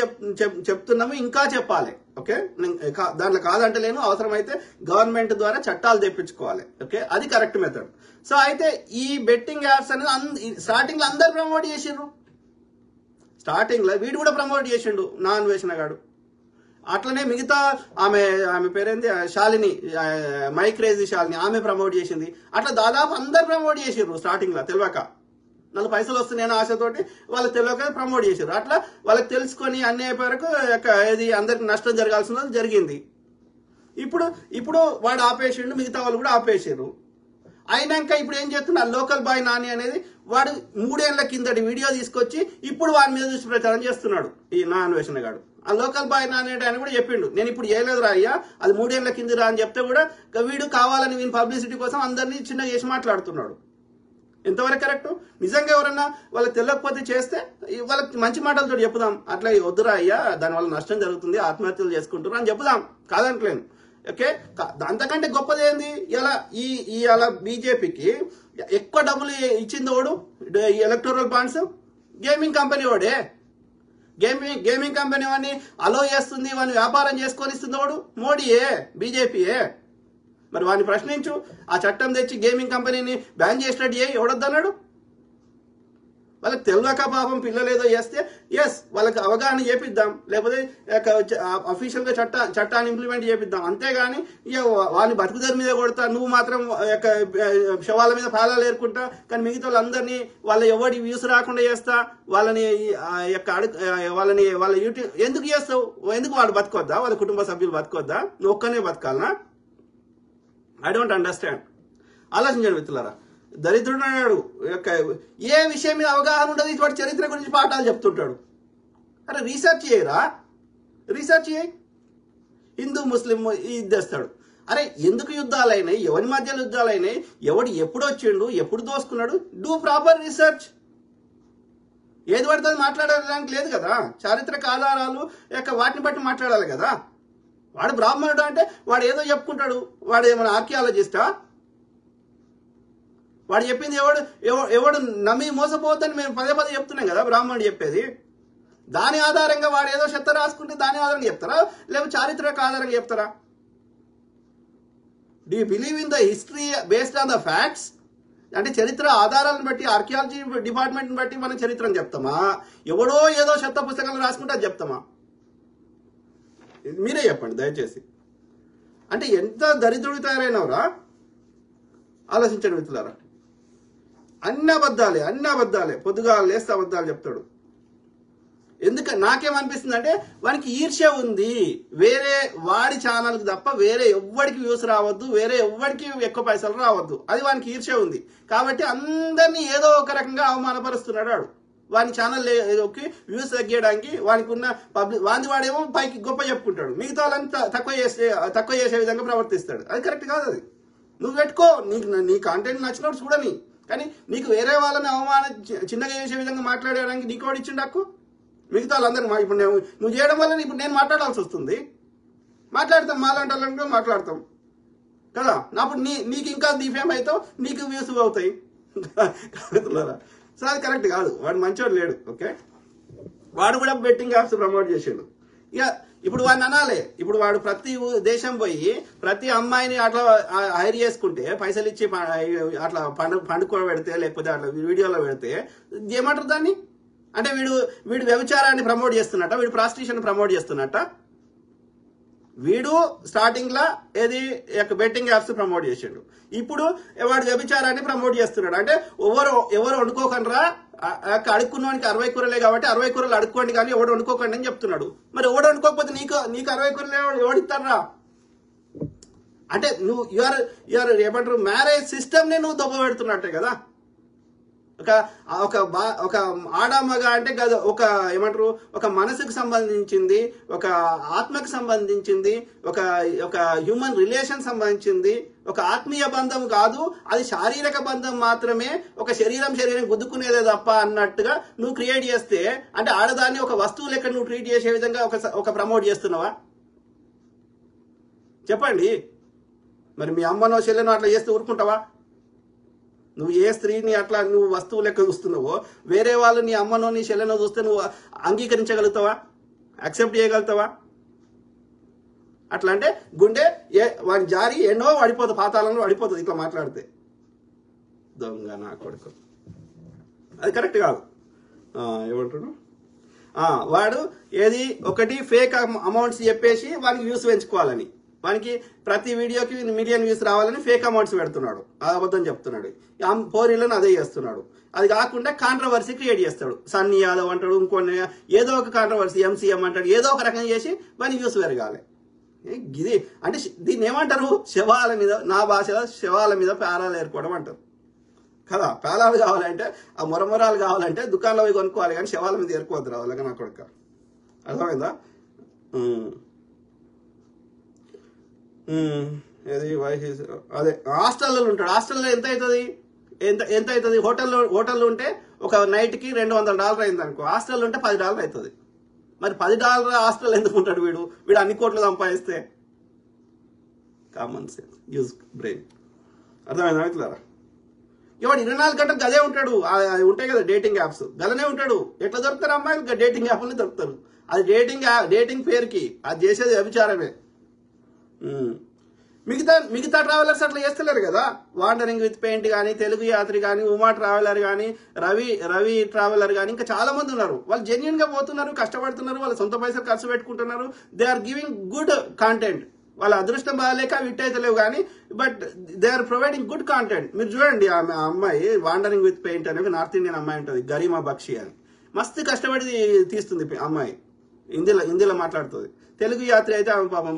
చెప్తున్నాము, ఇంకా చెప్పాలి. ఓకే, దాంట్లో కాదంటలేను. అవసరమైతే గవర్నమెంట్ ద్వారా చట్టాలు తెప్పించుకోవాలి. ఓకే, అది కరెక్ట్ మెథడ్. సో అయితే ఈ బెట్టింగ్ యాప్స్ అనేది స్టార్టింగ్ లో అందరు ప్రమోట్ చేసిండ్రు. స్టార్టింగ్ లో వీడు కూడా ప్రమోట్ చేసిండు, నా అన్వేషణ గాడు. అట్లనే మిగతా ఆమె పేరేంది, శాలిని, మైక్రేజీ శాలిని, ఆమె ప్రమోట్ చేసింది. అట్లా దాదాపు అందరు ప్రమోట్ చేసిర్రు స్టార్టింగ్ లో. తెలియక 4 పైసలు వస్తున్నాయని ఆశతోటి వాళ్ళకి తెలియక ప్రమోట్ చేశారు. అట్లా వాళ్ళకి తెలుసుకొని అన్ని వరకు అందరికి నష్టం జరగాల్సిన జరిగింది. ఇప్పుడు వాడు ఆపేసిండు, మిగతా వాళ్ళు కూడా ఆపేసారు. అయినాక ఇప్పుడు ఏం చేస్తున్నా లోకల్ బాయ్ నాని అనేది వాడు 3 ఏళ్ల కిందటి వీడియో తీసుకొచ్చి ఇప్పుడు వాడి మీద చూసి ప్రచారం చేస్తున్నాడు ఈ నా అన్వేషణ గాడు. ఆ లోకల్ బాయ్ నాని ఆయన కూడా చెప్పిండు, నేను ఇప్పుడు చేయలేదురా అయ్యా, అది 3 ఏళ్ల కింద రా అని చెప్తే కూడా వీడు కావాలని వీని పబ్లిసిటీ కోసం అందరినీ చిన్నగా చేసి మాట్లాడుతున్నాడు. ఎంతవరకు కరెక్ట్? నిజంగా ఎవరన్నా వాళ్ళకి తెలియకపోతే చేస్తే వాళ్ళకి మంచి మాటలతో చెప్పుదాం, అట్లా వద్దురా అయ్యా దానివల్ల నష్టం జరుగుతుంది, ఆత్మహత్యలు చేసుకుంటున్నారు అని చెప్పుదాం, కాదంటలేను. ఓకే, అంతకంటే గొప్పది ఏంది? ఇలా బీజేపీకి ఎక్కువ డబ్బులు ఇచ్చింది వాడు ఎలక్టోరల్ బాండ్స్ గేమింగ్ కంపెనీ వాడే. గేమింగ్ కంపెనీ వాడిని అలో చేస్తుంది, వాడిని వ్యాపారం చేసుకొని ఇస్తుంది వాడు మోడీయే, బీజేపీయే. మరి వాడిని ప్రశ్నించు, ఆ చట్టం తెచ్చి గేమింగ్ కంపెనీని బ్యాన్ చేసినట్టు ఎవడొద్దన్నాడు? వాళ్ళకి తెలియక పాపం పిల్లలు ఏదో చేస్తే ఎస్ వాళ్ళకి అవగాహన చేపిద్దాం, లేకపోతే అఫీషియల్ గా చట్టాన్ని ఇంప్లిమెంట్ చేపిద్దాం. అంతేగాని వాళ్ళని బతుకుదరి మీద కొడతా, నువ్వు మాత్రం శవాల మీద పాలాలు ఏరుకుంటా, కానీ మిగతా వాళ్ళందరినీ వాళ్ళ ఎవరి వ్యూస్ రాకుండా చేస్తా, వాళ్ళ యూట్యూబ్ ఎందుకు చేస్తావు? ఎందుకు వాళ్ళు బతుకొద్దా? వాళ్ళ కుటుంబ సభ్యులు బతుకొద్దా? నువ్వు ఒక్కనే బతకాలనా? I don't understand. ఆలోచించండి మిత్రులారా. దరిద్రుడు అన్నాడు, ఏ విషయం మీద అవగాహన ఉండదు, ఇటువంటి చరిత్ర గురించి పాఠాలు చెప్తుంటాడు. అరే రీసెర్చ్ చేయరా, రీసెర్చ్ చేయి. హిందూ ముస్లిం ఇది తెస్తాడు. అరే ఎందుకు యుద్ధాలైనాయి, ఎవరి మధ్యలో యుద్ధాలైనాయి, ఎవడు ఎప్పుడు వచ్చిండు, ఎప్పుడు దోసుకున్నాడు, డూ ప్రాపర్ రీసెర్చ్. ఏది పడుతుంది మాట్లాడడానికి లేదు కదా, చారిత్రక ఆధారాలు వాటిని బట్టి మాట్లాడాలి కదా. వాడు బ్రాహ్మణుడు అంటే వాడు ఏదో చెప్పుకుంటాడు, వాడు ఏమైనా ఆర్కియాలజిస్టా? వాడు చెప్పింది ఎవడు నమ్మి మోసపోవద్దని మేము పదే చెప్తున్నాం కదా బ్రాహ్మణుడు చెప్పేది. దాని ఆధారంగా వాడు ఏదో చెత్త రాసుకుంటే దాని ఆధారంగా చెప్తారా, లేకపోతే చారిత్రక ఆధారంగా చెప్తారా? Do you believe in the history based on the facts? అంటే చరిత్ర ఆధారాలను బట్టి, ఆర్కియాలజీ డిపార్ట్మెంట్ని బట్టి మనం చరిత్రను చెప్తామా, ఎవడో ఏదో చెత్త పుస్తకాలు రాసుకుంటే అది చెప్తామా? మీరే చెప్పండి దయచేసి. అంటే ఎంత దరిద్రుడు తయారైనవరా, ఆలోచించండి మిత్రులారా. అన్ని అబద్ధాలే, పొద్దుగా లేస్తే అబద్ధాలు చెప్తాడు. ఎందుకంటే నాకేమనిపిస్తుంది అంటే వానికి ఈర్ష్య ఉంది, వేరే వాడి ఛానల్కి తప్ప వేరే ఎవ్వడికి వ్యూస్ రావద్దు, వేరే ఎవ్వడికి ఎక్కువ పైసలు రావద్దు, అది వానికి ఈర్ష్య ఉంది. కాబట్టి అందరినీ ఏదో ఒక రకంగా అవమానపరుస్తున్నాడు వాడు. వాని ఛానల్ వ్యూస్ తగ్గడానికి వానికి ఉన్న వాడేమో పైకి గొప్ప చెప్పుకుంటాడు, మిగతా వాళ్ళని తక్కువ చేసే విధంగా ప్రవర్తిస్తాడు. అది కరెక్ట్ కాదు. అది నువ్వు పెట్టుకో, నీ కాంటెంట్ నచ్చినప్పుడు చూడని, కానీ నీకు వేరే వాళ్ళని చిన్నగా చేసే విధంగా మాట్లాడడానికి నీకు వాడు ఇచ్చిండు హక్కు. మిగతా వాళ్ళందరూ ఇప్పుడు నువ్వు చేయడం వల్ల ఇప్పుడు నేను మాట్లాడాల్సి వస్తుంది. మాట్లాడతాం, మాలాంటి వాళ్ళంటే మాట్లాడతాం కదా. అప్పుడు నీకు ఇంకా డిఫేమ్ అవుతావు, నీకు వ్యూస్ అవుతాయి. సో అది కరెక్ట్ కాదు. వాడు మంచివాడు లేడు. ఓకే, వాడు కూడా బెట్టింగ్ యాప్స్ ప్రమోట్ చేసాడు. ఇక ఇప్పుడు వాడిని అనాలి. ఇప్పుడు వాడు ప్రతి దేశం పోయి ప్రతి అమ్మాయిని అట్లా హైర్ చేసుకుంటే, పైసలు ఇచ్చి అట్లా పండుగ పెడితే, లేకపోతే అట్లా వీడియోలో పెడితే ఏమంటారు దాన్ని? అంటే వీడు వ్యభిచారాన్ని ప్రమోట్ చేస్తున్నట్ట, వీడు ప్రాస్టిట్యూషన్ ప్రమోట్ చేస్తున్నట్ట. వీడు స్టార్టింగ్ లా ఏది బెట్టింగ్ యాప్స్ ప్రమోట్ చేసాడు, ఇప్పుడు వాడు వ్యభిచారాన్ని ప్రమోట్ చేస్తున్నాడు. అంటే ఎవరు వండుకోకండ్రా, అడుక్కున్నవానికి 60 కూరలే కాబట్టి 60 కూరలు అడుక్కోండి, కానీ ఎవడు వండుకోకండి అని చెప్తున్నాడు. మరి ఎవడు వండుకోకపోతే నీకు 60 కూరలు ఎవడిస్తారా? అంటే నువ్వు యువర్ ఏమంటారు, మ్యారేజ్ సిస్టమ్ ని నువ్వు దొబ్బ పెడుతున్నట్టే కదా. ఒక ఆడమగ అంటే ఒక ఏమంటారు, ఒక మనసుకు సంబంధించింది, ఒక ఆత్మకు సంబంధించింది, ఒక హ్యూమన్ రిలేషన్ సంబంధించింది, ఒక ఆత్మీయ బంధం కాదు, అది శారీరక బంధం మాత్రమే, ఒక శరీరం గుద్దుకునేదే తప్ప అన్నట్టుగా నువ్వు క్రియేట్ చేస్తే, అంటే ఆడదాన్ని ఒక వస్తువు లెక్క నువ్వు ట్రీట్ చేసే విధంగా ఒక ప్రమోట్ చేస్తున్నావా? చెప్పండి. మరి మీ అమ్మనో చెల్లెనో అట్లా చేస్తే ఊరుకుంటావా? నువ్వు ఏ స్త్రీని అట్లా నువ్వు వస్తువు లెక్క చూస్తున్నావో, వేరే వాళ్ళు నీ అమ్మనో నీ చెల్లెనో చూస్తే నువ్వు అంగీకరించగలుగుతావా? యాక్సెప్ట్ చేయగలుగుతావా? అట్లా అంటే గుండె వాడి జారి ఎన్నో పడిపోతుంది, పాతాళంలో పడిపోతుంది ఇట్లా మాట్లాడితే. దొంగ నా కొడుకు, అది కరెక్ట్ కాదు. ఏమంటాడు వాడు, ఏది ఒకటి ఫేక్ అమౌంట్స్ చెప్పేసి వానికి వ్యూస్ పెంచుకోవాలని, వానికి ప్రతి వీడియోకి 1 మిలియన్ వ్యూస్ రావాలని ఫేక్ అమౌంట్స్ పెడుతున్నాడు, అబద్ధం చెప్తున్నాడు. పోరీలను అదే చేస్తున్నాడు. అది కాకుండా కాంట్రవర్సీ క్రియేట్ చేస్తాడు. సన్నీ యాదవ్ అంటాడు, ఇంకొన్ని ఏదో ఒక కాంట్రవర్సీ, ఎంసీఎం అంటాడు, ఏదో ఒక రకం చేసి వాని వ్యూస్ పెరగాలి. ఇది అంటే దీన్ని ఏమంటారు, శవాల మీద, నా భాషలో శవాల మీద పేలాలు ఏర్పడడం అంటారు కదా. పేలాలు కావాలంటే, ఆ మొరమొరాలు కావాలంటే దుకాణంలో పోయి కొనుక్కోవాలి, కానీ శవాల మీద ఏర్కోవద్దు రావాలి నా కొడుక. అర్థమైందా? ఏది అదే హాస్టల్లో ఉంటాడు. హాస్టల్లో ఎంత అవుతుంది, ఎంత అవుతుంది? హోటల్లో ఉంటే ఒక నైట్కి $200 అయింది అనుకో, హాస్టల్లో ఉంటే $10 అవుతుంది. మరి $10 హాస్టల్ ఎందుకు ఉంటాడు వీడు అన్ని కోట్లు సంపాదిస్తే? Common sense, use brain. అర్థమైందా ఇట్లారా? ఇవాడు 24 గంటలు గదే ఉంటాడు. ఉంటాయి కదా డేటింగ్ యాప్స్, గలనే ఉంటాడు. ఎట్లా దొరుకుతారు అమ్మాయిలు? డేటింగ్ యాప్లని దొరుకుతారు. అది డేటింగ్ పేరుకి అది చేసేది వ్యభిచారమే. మిగతా ట్రావెలర్స్ అట్లా చేస్తలేరు కదా. వాండరింగ్ విత్ పెయింట్ కానీ, తెలుగు యాత్రి కానీ, ఉమా ట్రావెలర్ కానీ, రవి ట్రావెలర్ కానీ, ఇంకా చాలా మంది ఉన్నారు. వాళ్ళు జెన్యున్ గా పోతున్నారు, కష్టపడుతున్నారు, వాళ్ళ సొంత పైసలు ఖర్చు పెట్టుకుంటున్నారు. They are giving good content. వాళ్ళ అదృష్టం బాగాలేక విట్టయితలేవు కానీ, but they are providing good content. మీరు చూడండి, ఆ అమ్మాయి వాండరింగ్ విత్ పెయింట్ అనే నార్త్ ఇండియన్ అమ్మాయి ఉంటుంది, గరిమా బక్షి అని. మస్తు కష్టపడి తీస్తుంది అమ్మాయి. హిందీలో మాట్లాడుతుంది. తెలుగు యాత్రి అయితే పాపం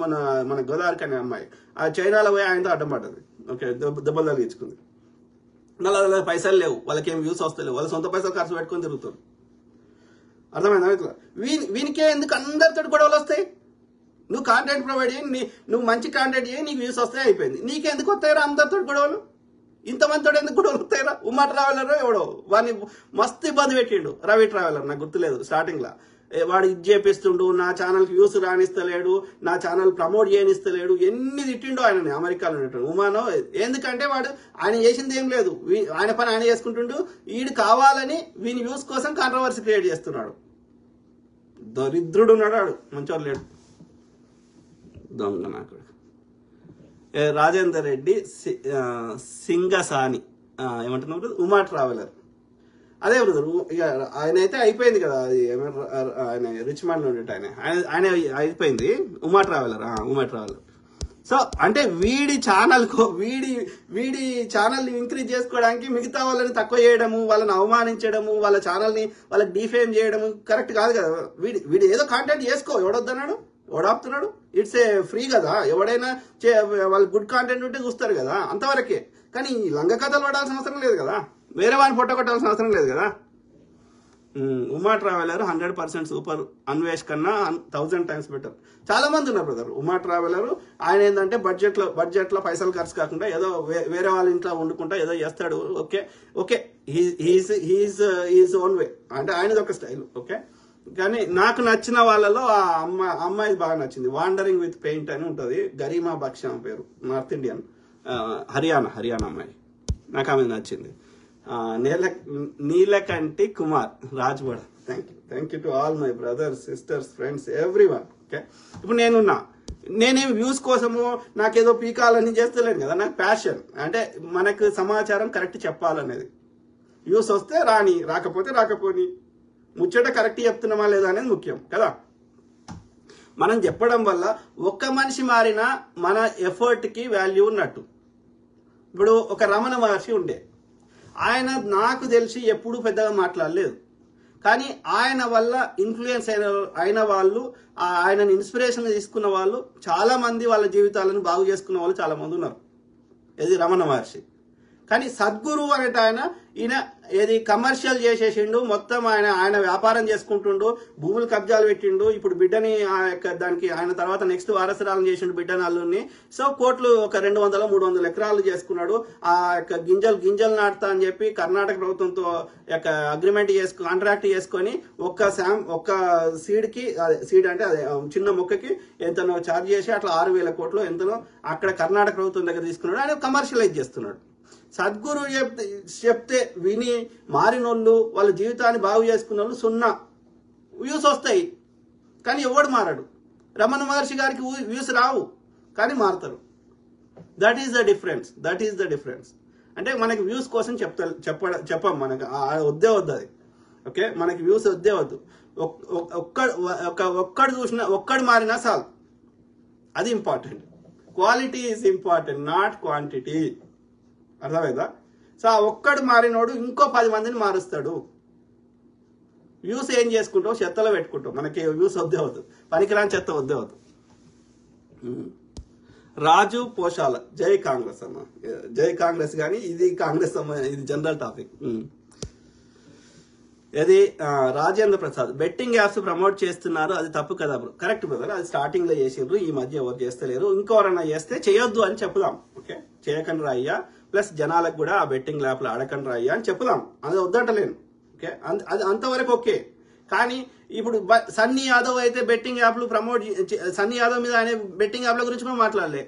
మన గోదావరికి అనే అమ్మాయి ఆ చైనాలో పోయి ఆయనతో అడ్డం పడ్డది. ఓకే, దెబ్బలు తగిలించుకుంది. మళ్ళీ పైసలు లేవు, వాళ్ళకి ఏం వ్యూస్ వస్తలేవు, వాళ్ళ సొంత పైసలు ఖర్చు పెట్టుకొని తిరుగుతారు. అర్థమైందా ఇట్లా? వీనికే ఎందుకు అందరితో గొడవలు వస్తాయి? నువ్వు కాంటెంట్ ప్రొవైడ్ చేయి, నువ్వు మంచి కాంటెంట్ చేయి, నీకు వ్యూస్ వస్తాయి, అయిపోయింది. నీకెందుకు వస్తాయిరా అందరితో గొడవలు? ఇంతమందితో ఎందుకు గొడవలు వస్తాయిరా? ఉమా ట్రావెలర్ ఎవడో వాడిని మస్తు ఇబ్బంది పెట్టిండు, రవి ట్రావెలర్, నాకు గుర్తులేదు స్టార్టింగ్ లా. వాడు ఇది చేపిస్తుండు, నా ఛానల్కి వ్యూస్ రానిస్తలేడు, నా ఛానల్ ప్రమోట్ చేయనిస్తలేడు, ఎన్ని తిట్టిండో ఆయనని అమెరికాలో ఉంటాడు ఉమానో. ఎందుకంటే వాడు ఆయన చేసింది ఏం లేదు, ఆయన పని ఆయన చేసుకుంటుండు. వీడు కావాలని వీని వ్యూస్ కోసం కాంట్రవర్సీ క్రియేట్ చేస్తున్నాడు. దరిద్రుడు ఉన్నాడు వాడు, మంచోడు లేడు, దొంగ నాకు. రాజేందర్ రెడ్డి సింగసాని ఏమంటున్నారు, ఉమా ట్రావెలర్. అదే బ్రదర్, ఇక ఆయన అయితే అయిపోయింది కదా, అది ఆయన రిచ్మండ్ లో ఉండేట ఆయన అయిపోయింది. ఉమా ట్రావెలర్. సో అంటే వీడి ఛానల్ ఇంక్రీజ్ చేసుకోవడానికి మిగతా వాళ్ళని తక్కువ చేయడము, వాళ్ళని అవమానించడము, వాళ్ళ ఛానల్ని వాళ్ళకి డిఫేమ్ చేయడము కరెక్ట్ కాదు కదా. వీడు ఏదో కాంటెంట్ చేసుకో, ఎవడొద్దన్నాడు, ఎవడాపుతున్నాడు? ఇట్స్ ఏ ఫ్రీ కదా. ఎవడైనా వాళ్ళు గుడ్ కాంటెంట్ ఉంటే చూస్తారు కదా, అంతవరకే. కానీ లంగ కథలు పడాల్సిన అవసరం లేదు కదా, వేరే వాడిని పొట్ట కొట్టాల్సిన అవసరం లేదు కదా. ఉమా ట్రావెలర్ 100% సూపర్, అన్వేష్ కన్నా 1000 times బెటర్. చాలా మంది ఉన్నారు బ్రదర్ ఉమా ట్రావెలర్. ఆయన ఏంటంటే బడ్జెట్ లో పైసలు ఖర్చు కాకుండా ఏదో వేరే వాళ్ళ ఇంట్లో వండుకుంటా ఏదో చేస్తాడు. ఓకే హీస్ ఓన్ వే, అంటే ఆయనది ఒక స్టైల్. ఓకే, కానీ నాకు నచ్చిన వాళ్ళలో ఆ అమ్మాయి బాగా నచ్చింది. వాండరింగ్ విత్ పెయింట్ అని ఉంటుంది, గరిమా బక్షి ఆమె పేరు, నార్త్ ఇండియన్, హర్యానా అమ్మాయి. నాకు ఆమె నచ్చింది. Neelakanti Kumar Rajwada. Thank you to all my brothers, sisters, friends, everyone. Okay, ఇప్పుడు నేనేం వ్యూస్ కోసము నాకేదో పీకాలని చేస్తలేను కదా. నాకు ప్యాషన్ అంటే మనకు సమాచారం కరెక్ట్ చెప్పాలనేది. వ్యూస్ వస్తే రాని, రాకపోతే రాకపోని, ముచ్చట కరెక్ట్ చెప్తున్నామా లేదా అనేది ముఖ్యం కదా. మనం చెప్పడం వల్ల ఒక్క మనిషి మారినా మన ఎఫర్ట్కి వాల్యూ ఉన్నట్టు. ఇప్పుడు ఒక రమణ మహర్షి ఉండే, ఆయన నాకు తెలిసి ఎప్పుడూ పెద్దగా మాట్లాడలేదు, కానీ ఆయన వల్ల ఇన్ఫ్లుయెన్స్ అయిన వాళ్ళు, ఆయనని ఇన్స్పిరేషన్ తీసుకున్న వాళ్ళు చాలా మంది, వాళ్ళ జీవితాలను బాగు చేసుకున్న వాళ్ళు చాలా మంది ఉన్నారు. ఇది రమణ మహర్షి. కానీ సద్గురు అనేట ఈయన ఏది కమర్షియల్ చేసేసిండు, మొత్తం ఆయన వ్యాపారం చేసుకుంటుండు, భూములు కబ్జాలు పెట్టిండు. ఇప్పుడు బిడ్డని దానికి ఆయన తర్వాత నెక్స్ట్ వారసురాలను చేసిండు బిడ్డని, అల్లుని. సో కోట్లు ఒక 200-300 ఎకరాలు చేసుకున్నాడు. ఆ యొక్క గింజలు నాటుతా అని చెప్పి కర్ణాటక ప్రభుత్వంతో యొక్క అగ్రిమెంట్ కాంట్రాక్ట్ చేసుకొని ఒక్క సీడ్ అంటే అదే చిన్న మొక్కకి ఎంతనో ఛార్జ్ చేసి అట్లా 6,000 కోట్లు ఎంతనో అక్కడ కర్ణాటక ప్రభుత్వం దగ్గర తీసుకున్నాడు. ఆయన కమర్షియలైజ్ చేస్తున్నాడు. సద్గురు చెప్తే విని మారినోళ్ళు, వాళ్ళ జీవితాన్ని బాగు చేసుకున్న వాళ్ళు 0 వ్యూస్ వస్తాయి, కానీ ఎవడు మారాడు. రమణ మహర్షి గారికి వ్యూస్ రావు, కానీ మారుతారు. That is the difference. అంటే మనకి వ్యూస్ కోసం చెప్పం, మనకు వద్దే వద్దు అది. ఓకే, మనకి వ్యూస్ వద్దే వద్దు. ఒక్కడు మారినా చాలు, అది important. Quality is important, not quantity. అర్థమైందా? సో ఆ ఒక్కడు మారినోడు ఇంకో 10 మందిని మారుస్తాడు. వ్యూస్ ఏం చేసుకుంటావు, చెత్తలో పెట్టుకుంటావు. మనకి వ్యూస్ వద్దే వద్దు, పనికిరాని చెత్త వద్దే వద్దు. రాజు పోషాల జై కాంగ్రెస్ అమ్మ, జై కాంగ్రెస్. కానీ ఇది కాంగ్రెస్ అమ్మ, ఇది జనరల్ టాపిక్. ఇది Rajendra Prasad, betting apps promote చేస్తున్నారు, అది తప్పు కదా బ్రో? కరెక్ట్ బ్రదర్, అది స్టార్టింగ్ లో చేసిండ్రు, ఈ మధ్య ఎవరు చేస్తలేరు. ఇంకెవరన్నా చేస్తే చేయొద్దు అని చెప్పుదాం. ఓకే, చేయకండి రాయ్యా, ప్లస్ జనాలకు కూడా ఆ బెట్టింగ్ యాప్లు ఆడకండి రాయ్యా అని చెప్పుదాం. అది వద్దంటలేను. ఓకే, అది అంతవరకు ఓకే. కానీ ఇప్పుడు సన్నీ యాదవ్ అయితే బెట్టింగ్ యాప్లు ప్రమోట్, సన్నీ యాదవ్ మీద ఆయన బెట్టింగ్ యాప్ల గురించి కూడా మాట్లాడలే.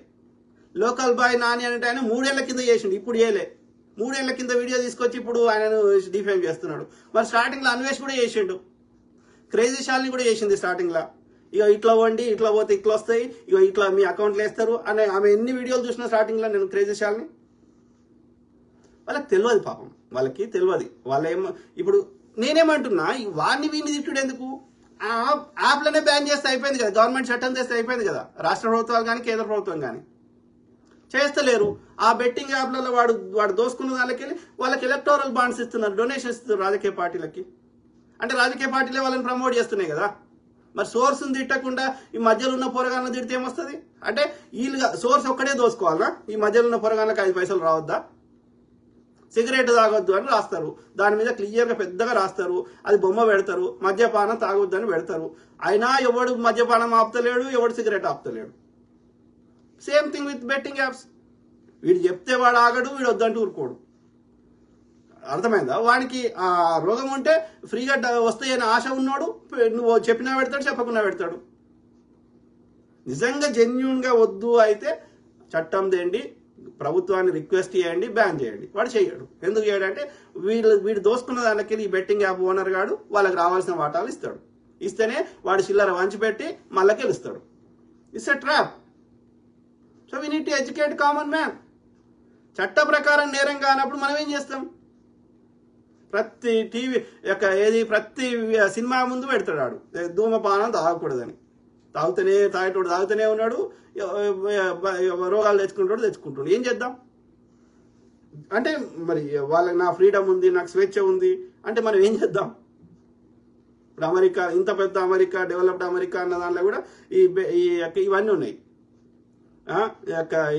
లోకల్ బాయ్ నాని అంటే ఆయన 3 ఏళ్ల కింద చేసిండు, ఇప్పుడు చేయలే. 3 ఏళ్ల కింద వీడియో తీసుకొచ్చి ఇప్పుడు ఆయనను డిఫేమ్ చేస్తున్నాడు. మరి స్టార్టింగ్ లో అన్వేష్ కూడా చేసిండు, క్రేజీ షాల్ని కూడా చేసింది స్టార్టింగ్ లో. ఇక ఇట్లా వండి ఇట్లా పోతే ఇట్లా వస్తాయి, ఇక ఇట్లా మీ అకౌంట్లు వేస్తారు అని ఆమె ఎన్ని వీడియోలు చూసిన స్టార్టింగ్ లో నేను క్రేజీ షాల్ని. వాళ్ళకి తెలియదు పాపం, వాళ్ళకి తెలియదు. వాళ్ళేమో ఇప్పుడు నేనేమంటున్నా, వాడిని వీడిని తిట్టుడు ఎందుకు? యాప్లనే బ్యాన్ చేస్తే అయిపోయింది కదా, గవర్నమెంట్ చట్టం చేస్తే అయిపోయింది కదా. రాష్ట్ర ప్రభుత్వాలు కానీ కేంద్ర ప్రభుత్వం కానీ చేస్తలేరు. ఆ బెట్టింగ్ యాప్లలో వాడు దోసుకున్న వాళ్ళకి ఎలక్టోరల్ బాండ్స్ ఇస్తున్నారు, డొనేషన్ ఇస్తున్నారు రాజకీయ పార్టీలకి. అంటే రాజకీయ పార్టీలే వాళ్ళని ప్రమోట్ చేస్తున్నాయి కదా. మరి సోర్స్ని తిట్టకుండా ఈ మధ్యలో ఉన్న పొరగాలను తిడితే ఏమొస్తుంది? అంటే వీళ్ళుగా సోర్స్ ఒక్కడే దోసుకోవాలా? ఈ మధ్యలో ఉన్న పొరగాళ్ళకి 5 పైసలు రావద్దా? సిగరెట్ తాగొద్దు అని రాస్తారు, దాని మీద క్లియర్గా పెద్దగా రాస్తారు, అది బొమ్మ పెడతారు, మద్యపానం తాగొద్దు అని పెడతారు. అయినా ఎవడు మద్యపానం ఆపుతలేడు, ఎవడు సిగరెట్ ఆపుతలేడు. Same thing with betting apps. వీడు చెప్తే వాడు ఆగడు, వీడు వద్దంటూ ఊరుకోడు. అర్థమైందా? వాడికి ఆ రోగం ఉంటే ఫ్రీగా వస్తాయని ఆశ ఉన్నాడు, నువ్వు చెప్పినా పెడతాడు, చెప్పకుండా పెడతాడు. నిజంగా జెన్యూన్ గా వద్దు అయితే చట్టం తేండి, ప్రభుత్వాన్ని రిక్వెస్ట్ చేయండి, బ్యాన్ చేయండి. వాడు చేయడు. ఎందుకు చేయడంటే వీడు దోసుకున్న దానికి ఈ బెట్టింగ్ యాప్ ఓనర్ గాడు వాళ్ళకి రావాల్సిన వాటాలు ఇస్తాడు. ఇస్తేనే వాడు చిల్లర వంచిపెట్టి మళ్ళా గెలుస్తాడు. It's a trap. So we need to educate common man. చట్ట ప్రకారం నేరం కానప్పుడు మనం ఏం చేస్తాం? ప్రతి టీవీ ప్రతి సినిమా ముందు పెడతాడు వాడు ధూమపానం తాగకూడదని. తాగేటోడు తాగుతూనే ఉన్నాడు, రోగాలు తెచ్చుకుంటాడు. ఏం చేద్దాం? అంటే మరి వాళ్ళకి నా ఫ్రీడమ్ ఉంది, నాకు స్వేచ్ఛ ఉంది అంటే మనం ఏం చేద్దాం? ఇప్పుడు అమెరికా, ఇంత పెద్ద అమెరికా, డెవలప్డ్ అమెరికా అన్న దాంట్లో కూడా ఇవన్నీ ఉన్నాయి.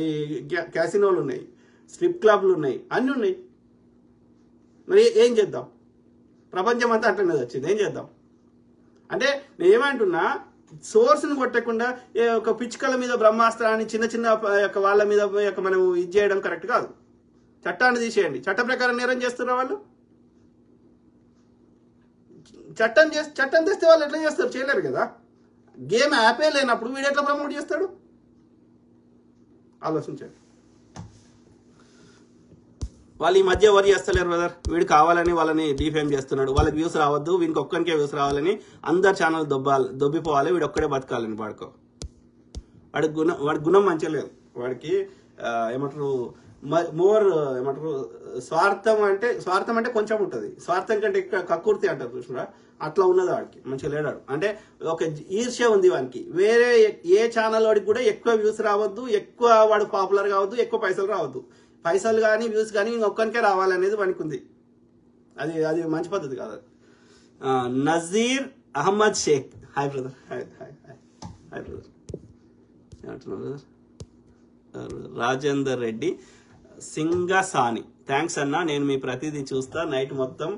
ఈ క్యాసినోలు ఉన్నాయి, స్ట్రిప్ క్లబ్లు ఉన్నాయి, అన్నీ ఉన్నాయి. మరి ఏం చేద్దాం? ప్రపంచం అంతా అట్లనే వచ్చింది, ఏం చేద్దాం? అంటే నేనేమంటున్నా, సోర్స్ని కొట్టకుండా ఒక పిచ్చుకల మీద బ్రహ్మాస్త్రాన్ని చిన్న వాళ్ళ మీద మనం ఇది చేయడం కరెక్ట్ కాదు. చట్టాన్ని తీసేయండి. చట్ట ప్రకారం నేరం చేస్తున్న వాళ్ళు చట్టం తెస్తే వాళ్ళు ఎట్లా చేస్తారు? చేయలేరు కదా. గేమ్ యాపే లేనప్పుడు వీడు ఎట్లా ప్రమోట్ చేస్తాడు? ఆలోచించండి. వాళ్ళు ఈ మధ్య ఎవరు చేస్తలేరు బ్రదర్. వీడు కావాలని వాళ్ళని డిఫేమ్ చేస్తున్నాడు. వాళ్ళకి వ్యూస్ రావద్దు, వీనికి ఒక్కనికే వ్యూస్ రావాలని అందరు ఛానల్ దొబ్బిపోవాలి, వీడు ఒక్కడే బతకాలని పాడుకో. వాడి గుణం మంచిగా లేదు. వాడికి ఏమంటారు స్వార్థం అంటే కొంచెం ఉంటుంది. స్వార్థం కంటే కక్కుర్తి అంటారు చూసినా, అట్లా ఉన్నది వాడికి. మంచిగా లేడాడు. అంటే ఒక ఈర్ష్య ఉంది వానికి. వేరే ఏ ఛానల్ వాడికి కూడా ఎక్కువ వ్యూస్ రావద్దు, ఎక్కువ వాడు పాపులర్ కావద్దు, ఎక్కువ పైసలు రావద్దు. పైసలు కానీ వ్యూస్ కానీ ఇంకొక్కరికే రావాలనేది వానికి ఉంది. అది మంచి పద్ధతి కాదు. Nazeer Ahmed Shaik, hi brother. Hi brother. ఏమంటున్నారు బ్రదర్? రాజేందర్ రెడ్డి సింగసాని, థ్యాంక్స్ అన్న. నేను మీ ప్రతిదీ చూస్తా, నైట్ మొత్తం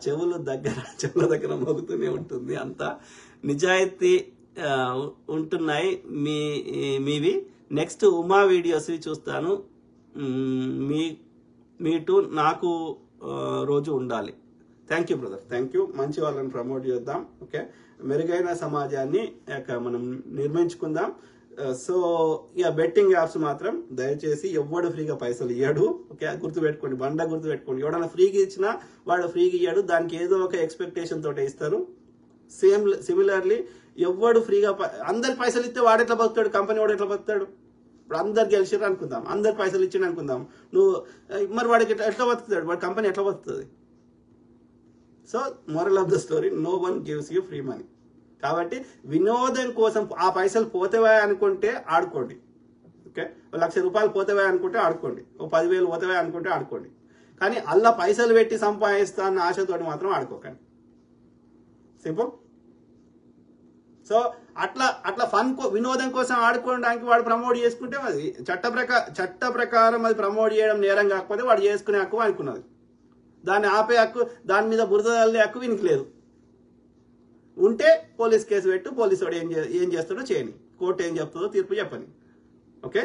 చెవుల దగ్గర మోగుతూనే ఉంటుంది. అంతా నిజాయితీ ఉంటున్నాయి మీవి. నెక్స్ట్ ఉమా వీడియోస్ చూస్తాను. మీటు నాకు రోజు ఉండాలి. Thank you brother, thank you. మంచి వాళ్ళని ప్రమోట్ చేద్దాం. ఓకే, మెరుగైన సమాజాన్ని మనం నిర్మించుకుందాం. సో ఇక బెట్టింగ్ యాప్స్ మాత్రం దయచేసి ఎవ్వడు ఫ్రీగా పైసలు ఇయ్యాడు. ఓకే, గుర్తుపెట్టుకోండి, గుర్తుపెట్టుకోండి. ఎవడన్నా ఫ్రీగా ఇచ్చినా వాడు ఫ్రీగా ఇయ్యాడు, దానికి ఏదో ఒక ఎక్స్పెక్టేషన్ తోటే ఇస్తారు. సిమిలర్లీ ఎవ్వడు ఫ్రీగా అందరి పైసలు ఇస్తే వాడు ఎట్లా బతుకుతాడు? కంపెనీ వాడు ఎట్లా బతుకుతాడు? ఇప్పుడు అందరు గెలిచిర్రు అనుకుందాం, అందరు పైసలు ఇచ్చిండు అనుకుందాం, నువ్వు మరి వాడికి ఎట్లా బతుకుతాడు? వాడి కంపెనీ ఎట్లా బతుకుతుంది? So moral of the story, no one gives you free money. కాబట్టి వినోదం కోసం ఆ పైసలు పోతేవా అనుకుంటే ఆడుకోండి. ఓకే, ₹1,00,000 పోతేవా అనుకుంటే ఆడుకోండి, 10,000 పోతేవా అనుకుంటే ఆడుకోండి. కానీ అల్లా పైసలు పెట్టి సంపాదిస్తా అన్న ఆశతోటి మాత్రం ఆడుకోకండి. సింపుల్. సో అట్లా ఫన్ వినోదం కోసం ఆడుకోవడానికి వాడు ప్రమోట్ చేసుకుంటే అది చట్ట ప్రకారం అది ప్రమోట్ చేయడం నేరం కాకపోతే వాడు చేసుకునే హక్కు అనుకున్నది. దాన్ని ఆపే హక్కు, దాని మీద బురద చల్లే హక్కు వీనికి లేదు. ఉంటే పోలీస్ కేసు పెట్టు, పోలీసు వాడు ఏం చేస్తాడో చేయని, కోర్టు ఏం చెప్తుందో తీర్పు చెప్పని. ఓకే,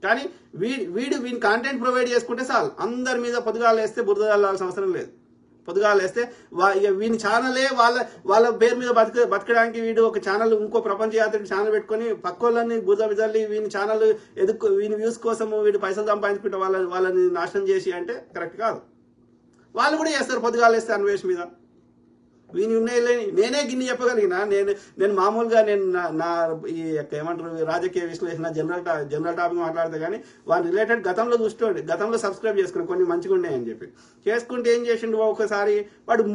కానీ వీని కాంటెంట్ ప్రొవైడ్ చేసుకుంటే చాలు. అందరి మీద పొద్దుగాలు వేస్తే బురద చల్లాల్సిన అవసరం లేదు. పొద్దుగాలు వేస్తే వీని ఛానలే వాళ్ళ పేరు మీద బతకడానికి వీడు ఒక ఛానల్, ఇంకో ప్రపంచ యాత్రిక ఛానల్ పెట్టుకొని పక్కోళ్ళని బురద విజల్లి వీని ఛానల్ వీని వ్యూస్ కోసం వీడు పైసలు సంపాదించుకుంటే వాళ్ళని నాశనం చేసి అంటే కరెక్ట్ కాదు. వాళ్ళు కూడా చేస్తారు పొద్దుగాలు వేస్తే అన్వేష్ మీద. వీని ఉన్నాయి నేనే గిన్ని చెప్పగలిగిన నేను మామూలుగా నా ఈ ఏమంటారు రాజకీయ విశ్లేషణ జనరల్ టాపిక్ మాట్లాడితే కానీ వాని రిలేటెడ్ గతంలో సబ్స్క్రైబ్ చేసుకుని కొన్ని మంచిగా ఉన్నాయని చెప్పి చేసుకుంటే ఏం చేసిండు ఒకసారి వాడు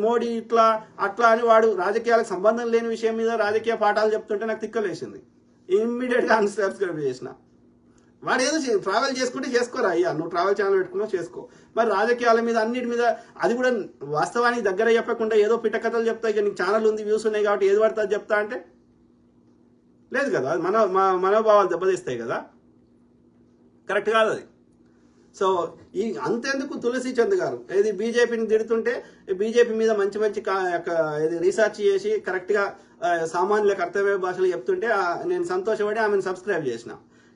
మోడీ ఇట్లా అట్లా అని వాడు రాజకీయాలకు సంబంధం లేని విషయం మీద రాజకీయ పాఠాలు చెప్తుంటే నాకు తిక్కలేసింది. ఇమ్మీడియట్ గా అన్సబ్స్క్రైబ్ చేసిన. వాడు ఏదో ట్రావెల్ చేసుకుంటే చేసుకోరా అయ్యా, నువ్వు ట్రావెల్ ఛానల్ పెట్టుకున్నావు చేసుకో. మరి రాజకీయాల మీద అన్నిటి మీద అది కూడా వాస్తవానికి దగ్గర చెప్పకుండా ఏదో పిట్టకథలు చెప్తా, ఇక నీకు ఛానల్ ఉంది వ్యూస్ ఉన్నాయి కాబట్టి ఏది పడుతుంది చెప్తా అంటే లేదు కదా, మనోభావాలు దెబ్బతీస్తాయి కదా, కరెక్ట్ కాదు అది. సో అంతెందుకు తులసి చంద్ గారు ఏది బీజేపీని తిడుతుంటే బీజేపీ మీద మంచి రీసెర్చ్ చేసి కరెక్ట్ గా సామాన్యుల కర్తవ్య భాషలు చెప్తుంటే నేను సంతోషపడి ఆమెను సబ్స్క్రైబ్ చేసిన.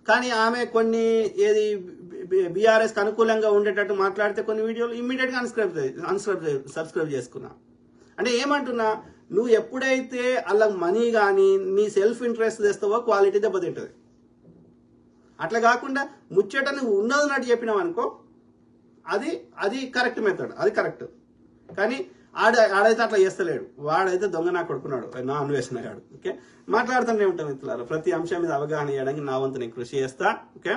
కానీ ఆమె కొన్ని బీఆర్ఎస్కి అనుకూలంగా ఉండేటట్టు మాట్లాడితే కొన్ని వీడియోలు ఇమ్మీడియట్ గా సబ్స్క్రైబ్ చేసుకున్నా. అంటే ఏమంటున్నా, నువ్వు ఎప్పుడైతే అలా మనీ కానీ నీ సెల్ఫ్ ఇంట్రెస్ట్ తెస్తావో క్వాలిటీ దెబ్బతింటది. అట్లా కాకుండా ముచ్చట నువ్వు ఉన్నది చెప్పినావు అనుకో, అది కరెక్ట్ మెథడ్, అది కరెక్ట్. కానీ ఆడైతే అట్లా చేస్తలేడు, వాడైతే దొంగ నా కొడుకున్నాడు, నా అన్వేషణ గాడు. ఓకే, మాట్లాడుతూనే ఉంటాం మిత్రులారా, ప్రతి అంశం మీద అవగాహన చేయడానికి నా వంతు నేను కృషి చేస్తా. ఓకే,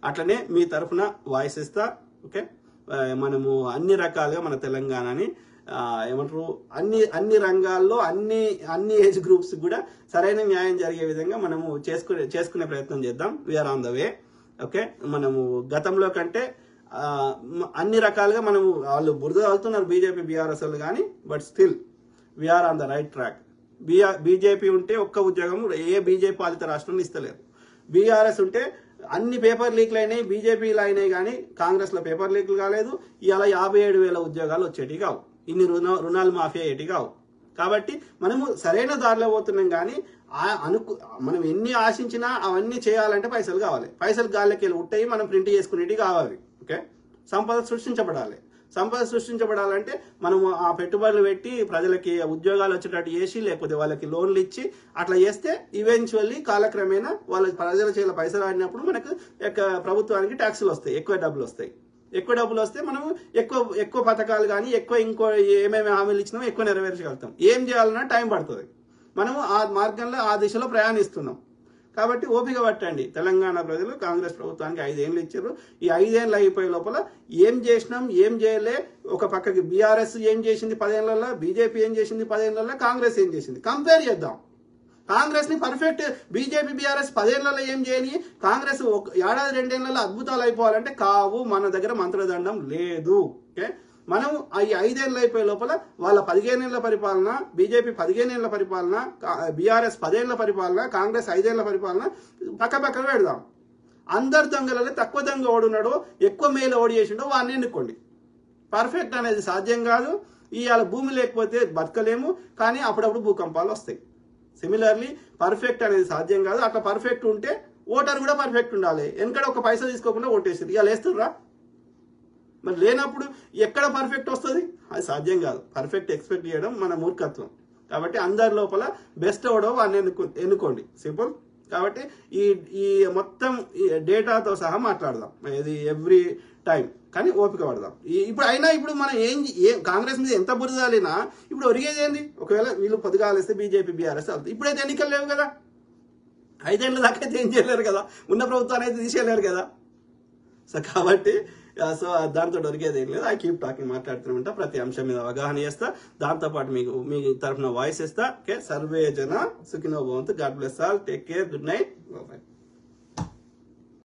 అట్లనే మీ తరఫున వాయిస్ ఇస్తా. ఓకే, మనము అన్ని రకాలుగా మన తెలంగాణని ఏమంటారు అన్ని రంగాల్లో అన్ని ఏజ్ గ్రూప్స్ కూడా సరైన న్యాయం జరిగే విధంగా మనము చేసుకునే ప్రయత్నం చేద్దాం. We are on the way. Okay, మనము గతంలో కంటే అన్ని రకాలుగా మనము వాళ్ళు బురద అవుతున్నారు బీజేపీ బీఆర్ఎస్ వాళ్ళు కానీ, but still we are on the right track. BJP ఉంటే ఒక్క ఉద్యోగం ఏ బీజేపీ పాలిత రాష్ట్రంలో ఇస్తలేరు. బీఆర్ఎస్ ఉంటే అన్ని పేపర్ లీక్లు అయినాయి, బీజేపీలు అయినాయి కానీ కాంగ్రెస్ లో పేపర్ లీక్లు కాలేదు. ఇలా 57,000 ఉద్యోగాలు వచ్చేటి కావు, ఇన్ని రుణాలు మాఫీ అయ్యేటి కావు. కాబట్టి మనము సరైన దారిలో పోతున్నాం. కానీ మనం ఎన్ని ఆశించినా అవన్నీ చేయాలంటే పైసలు కావాలి. పైసలు గాలికి వెళ్ళి ఉంటాయి, మనం ప్రింట్ చేసుకునేవి కావాలి. ఓకే, సంపద సృష్టించబడాలంటే మనము ఆ పెట్టుబడులు పెట్టి ప్రజలకి ఉద్యోగాలు వచ్చేటట్టు చేసి లేకపోతే వాళ్ళకి లోన్లు ఇచ్చి అట్లా చేస్తే ఈవెన్చువల్లీ కాలక్రమేణా వాళ్ళ ప్రజల చేయాల పైసలు ఆడినప్పుడు మనకు ప్రభుత్వానికి ట్యాక్సులు వస్తాయి, ఎక్కువ డబ్బులు వస్తే మనము ఎక్కువ పథకాలు కానీ ఇంకో ఏమేమి హామీలు ఇచ్చినామో ఎక్కువ నెరవేర్చగలుగుతాం. ఏం చేయాలన్నా టైం పడుతుంది. మనము ఆ మార్గంలో ఆ దిశలో ప్రయాణిస్తున్నాం. కాబట్టి ఓపిక పట్టండి. తెలంగాణ ప్రజలు కాంగ్రెస్ ప్రభుత్వానికి 5 ఏళ్ళు ఇచ్చారు. ఈ 5 ఏళ్ళు అయిపోయే లోపల ఏం చేసినాం ఏం చేయలే, ఒక పక్కకి బీఆర్ఎస్ ఏం చేసింది 10 ఏళ్లలో, బీజేపీ ఏం చేసింది 10 ఏళ్లలో, కాంగ్రెస్ ఏం చేసింది కంపేర్ చేద్దాం. కాంగ్రెస్ ని పర్ఫెక్ట్ బీజేపీ బీఆర్ఎస్ 10 ఏళ్లలో ఏం చేయని, కాంగ్రెస్ ఏడాది 2 ఏళ్లలో అద్భుతాలు అయిపోవాలంటే కావు. మన దగ్గర మంత్రదండం లేదు. ఓకే, మనం ఈ 5 ఏళ్ళు అయిపోయే లోపల వాళ్ళ 15 ఏళ్ల పరిపాలన, బీజేపీ 15 ఏళ్ల పరిపాలన, బీఆర్ఎస్ 10 ఏళ్ల పరిపాలన, కాంగ్రెస్ 5 ఏళ్ల పరిపాలన పక్క పెడదాం. అందరు దొంగలలో తక్కువ దొంగ ఓడున్నాడో ఎక్కువ మేలు ఓడి చేసిండో వాడిని ఎన్నుకోండి. పర్ఫెక్ట్ అనేది సాధ్యం కాదు. ఇవాళ భూమి లేకపోతే బతకలేము, కానీ అప్పుడప్పుడు భూకంపాలు వస్తాయి. సిమిలర్లీ పర్ఫెక్ట్ అనేది సాధ్యం కాదు. అట్లా పర్ఫెక్ట్ ఉంటే ఓటర్ కూడా పర్ఫెక్ట్ ఉండాలి. ఎందుకంటే ఒక పైసా తీసుకోకుండా ఓటేసారు, ఇవాళ వేస్తుర్రా. మరి లేనప్పుడు ఎక్కడ పర్ఫెక్ట్ వస్తుంది? అది సాధ్యం కాదు. పర్ఫెక్ట్ ఎక్స్పెక్ట్ చేయడం మన మూర్ఖత్వం. కాబట్టి అందరి లోపల బెస్ట్ అవడో వాడిని ఎన్నుకోండి, సింపుల్. కాబట్టి ఈ మొత్తం డేటాతో సహా మాట్లాడదాం ఇది ఎవ్రీ టైం, కానీ ఓపిక పడదాం. ఇప్పుడు మనం కాంగ్రెస్ మీద ఎంత బురదాలినా ఇప్పుడు ఒరిగేది ఏంది? ఒకవేళ వీళ్ళు పొద్దుగాలేస్తే బీజేపీ బీఆర్ఎస్ అవుతుంది. ఇప్పుడైతే ఎన్నికలు లేవు కదా, 5 ఏళ్ళ దాకా అయితే ఏం చేయలేరు కదా, ఉన్న ప్రభుత్వాన్ని అయితే తీసేయలేరు కదా. సో కాబట్టి దాంతో దొరికేది ఏం లేదు. ఐ కీప్ టాకింగ్, మాట్లాడుతూనే ఉంటా, ప్రతి అంశం మీద అవగాహన చేస్తా, దాంతోపాటు మీ తరఫున వాయిస్ ఇస్తా. ఓకే, సర్వే జన సుఖినో భవంతు. God bless all, take care, good night, bye.